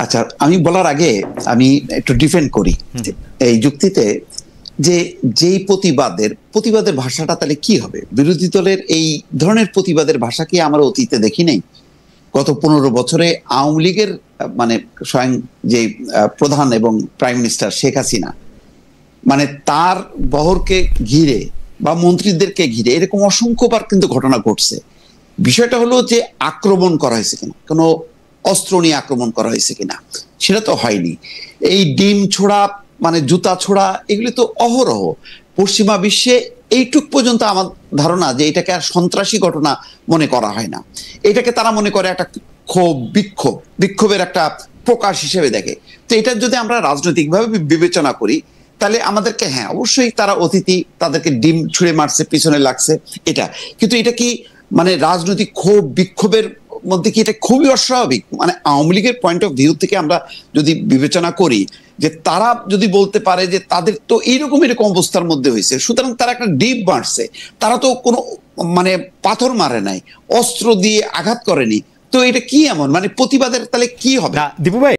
আচ্ছা, আমি বলার আগে আমি একটু ডিফেন্ড করি এই যুক্তিতে যে যেই প্রতিবাদের ভাষাটা তাহলে কি হবে? বিরোধী দলের এই ধরনের প্রতিবাদের ভাষা কি আমরা অতীতে দেখি নাই? গত 15 বছরে আওয়ামী লীগের মানে স্বয়ং যে প্রধান এবং প্রাইম মিনিস্টার শেখ হাসিনা মানে তার বহরকে ঘিরে বা মন্ত্রীদেরকে ঘিরে এরকম অসংখ্যবার কিন্তু ঘটনা ঘটছে। বিষয়টা হলো যে আক্রমণ করা হয়েছে কিনা, কোনো অস্ত্র নিয়ে আক্রমণ করা হয়েছে কিনা, সেটা তো হয়নি। এই ডিম ছোড়া মানে জুতা ছোড়া এগুলি তো অহরহ পশ্চিমা বিশ্বে এইটুক পর্যন্ত আমার ধারণা যে এটাকে আর সন্ত্রাসী ঘটনা মনে করা হয় না। এটাকে তারা মনে করে একটা ক্ষোভ, বিক্ষোভের একটা প্রকাশ হিসেবে দেখে। তো এটা যদি আমরা রাজনৈতিকভাবে বিবেচনা করি তাহলে আমাদেরকে, হ্যাঁ অবশ্যই তারা অতিথি, তাদেরকে ডিম ছুঁড়ে মারছে, পিছনে লাগছে, এটা কিন্তু এটা কি মানে রাজনৈতিক ক্ষোভ বিক্ষোভের মধ্যে কি এটা খুবই অস্বাভাবিক? মানে আওয়ামী লীগের পয়েন্ট অফ ভিউ থেকে আমরা যদি বিবেচনা করি যে তারা যদি বলতে পারে যে তাদের তো এরকম অবস্থার মধ্যে হয়েছে, সুতরাং তারা একটা ডিপ মারছে, তারা তো কোনো মানে পাথর মারে নাই, অস্ত্র দিয়ে আঘাত করেনি, তো এটা কি এমন মানে প্রতিবাদের তাহলে কি হবে? দীপু ভাই